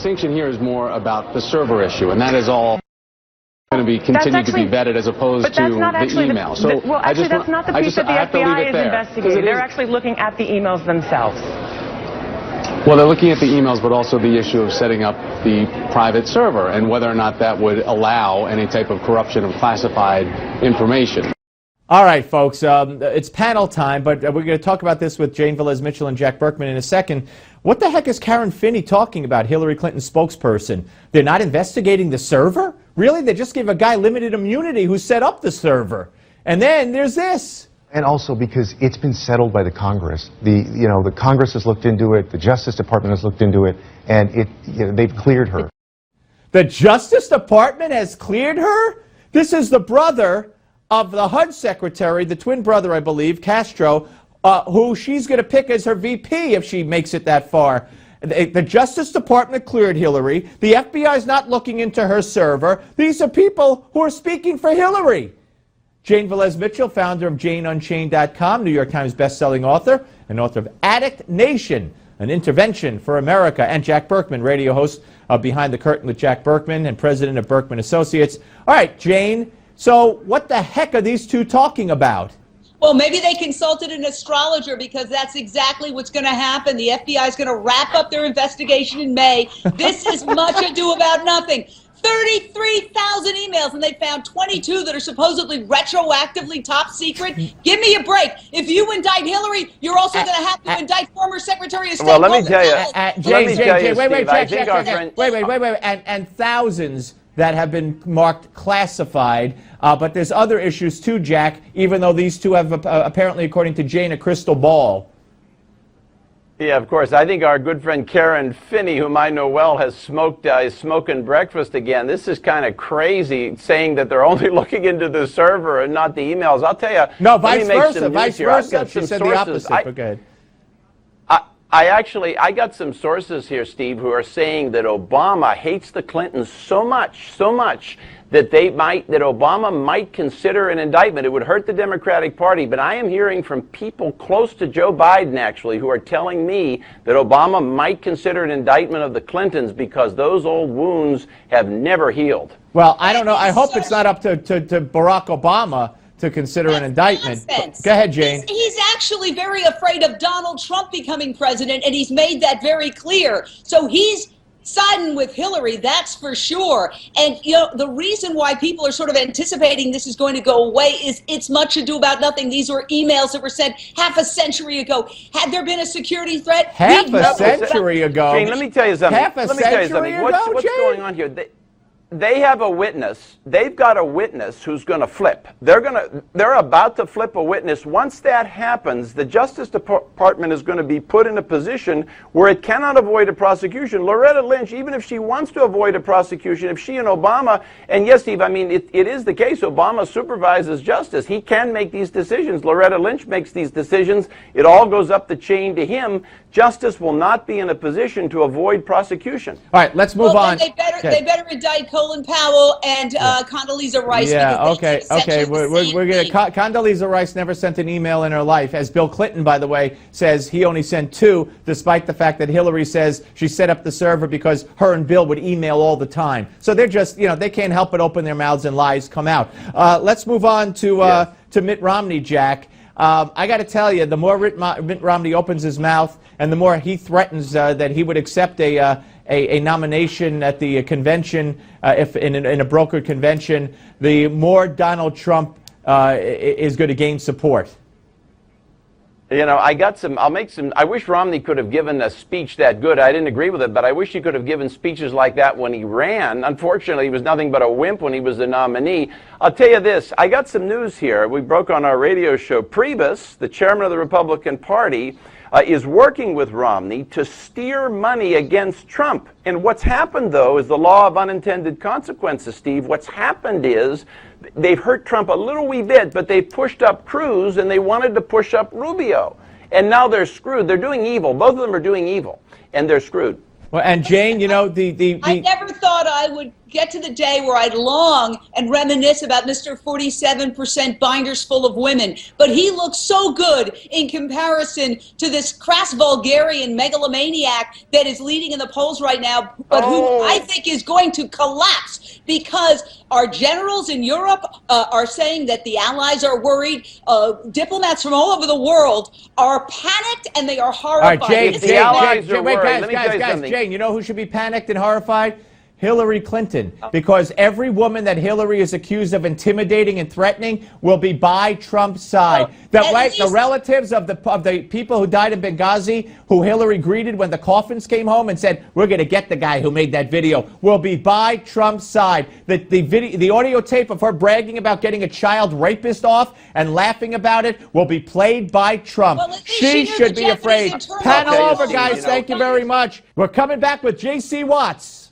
distinction here is more about the server issue, and that is all going to be continued to be vetted as opposed to the email. That's not the piece that the FBI is investigating. They're actually looking at the emails themselves. Well, they're looking at the emails, but also the issue of setting up the private server and whether or not that would allow any type of corruption of classified information. All right, folks, it's panel time, but we're going to talk about this with Jane Velez-Mitchell and Jack Burkman in a second. What the heck is Karen Finney talking about, Hillary Clinton's spokesperson? They're not investigating the server? Really? They just gave a guy limited immunity who set up the server. And then there's this. And also because it's been settled by the Congress. The Congress has looked into it, the Justice Department has looked into it, and they've cleared her. The Justice Department has cleared her? This is the brother of the HUD secretary, the twin brother, I believe, Castro, who she's going to pick as her VP if she makes it that far. The Justice Department cleared Hillary. The FBI is not looking into her server. These are people who are speaking for Hillary. Jane Velez-Mitchell, founder of JaneUnchained.com, New York Times bestselling author, and author of Addict Nation, an intervention for America, and Jack Burkman, radio host of Behind the Curtain with Jack Burkman and president of Burkman Associates. All right, Jane, so what the heck are these two talking about? Well, maybe they consulted an astrologer because that's exactly what's going to happen. The FBI is going to wrap up their investigation in May. This is much ado about nothing. 33,000 emails, and they found 22 that are supposedly retroactively top secret. Give me a break. If you indict Hillary, you're also going to have to indict former Secretary of State. Well, let me tell you, wait, and thousands that have been marked classified. But there's other issues too, Jack, even though these two have apparently, according to Jane, a crystal ball. Yeah, of course. I think our good friend Karen Finney, whom I know well, is smoking breakfast again. This is kind of crazy, saying that they're only looking into the server and not the emails. I'll tell you. No, vice versa. She said the opposite, but go ahead. I got some sources here, Steve, who are saying that Obama hates the Clintons so much that Obama might consider an indictment. It would hurt the Democratic Party, but I am hearing from people close to Joe Biden, actually, who are telling me that Obama might consider an indictment of the Clintons because those old wounds have never healed. Well, I don't know. I hope it's not up to Barack Obama to consider an indictment. Go ahead, Jane. He's actually very afraid of Donald Trump becoming president, and he's made that very clear. So he's siding with Hillary, that's for sure. And, the reason why people are sort of anticipating this is going to go away is it's much ado about nothing. These were emails that were sent half a century ago. Had there been a security threat? Half a century ago? Jane, let me tell you something. Half a century ago, What's going on here? They have a witness. They've got a witness who's going to flip. They're about to flip a witness. Once that happens, the Justice Department is going to be put in a position where it cannot avoid a prosecution. Loretta Lynch, even if she wants to avoid a prosecution, if she and Obama, and yes, Steve, I mean, it is the case. Obama supervises justice. He can make these decisions. Loretta Lynch makes these decisions. It all goes up the chain to him. Justice will not be in a position to avoid prosecution. All right, let's move on. They better indict Colin Powell and Condoleezza Rice. Yeah, okay. We're going to. Condoleezza Rice never sent an email in her life, as Bill Clinton, by the way, says he only sent 2, despite the fact that Hillary says she set up the server because her and Bill would email all the time. So they're just, they can't help but open their mouths and lies come out. Let's move on to Mitt Romney, Jack. I got to tell you, the more Mitt Romney opens his mouth and the more he threatens that he would accept a nomination at the convention, if in a brokered convention, the more Donald Trump is going to gain support. I wish Romney could have given a speech that good. I didn't agree with it, but I wish he could have given speeches like that when he ran. Unfortunately, he was nothing but a wimp when he was the nominee. I'll tell you this, I got some news here. We broke on our radio show. Priebus, the chairman of the Republican Party, is working with Romney to steer money against Trump. And what's happened, though, is the law of unintended consequences, Steve. What's happened is they've hurt Trump a little wee bit, but they pushed up Cruz, and they wanted to push up Rubio. And now they're screwed. They're doing evil. Both of them are doing evil, and they're screwed. Well, and Jane, I never thought I would get to the day where I'd long and reminisce about Mr. 47% binders full of women. But he looks so good in comparison to this crass vulgarian megalomaniac that is leading in the polls right now, but who I think is going to collapse because our generals in Europe are saying that the allies are worried. Diplomats from all over the world are panicked and they are horrified. All right, Jane, Jane, you know who should be panicked and horrified? Hillary Clinton, because every woman that Hillary is accused of intimidating and threatening will be by Trump's side. The relatives of the people who died in Benghazi, who Hillary greeted when the coffins came home and said, "We're going to get the guy who made that video," will be by Trump's side. The audio tape of her bragging about getting a child rapist off and laughing about it will be played by Trump. Well, she should be afraid. Panel over, guys. Thank you very much. We're coming back with J.C. Watts.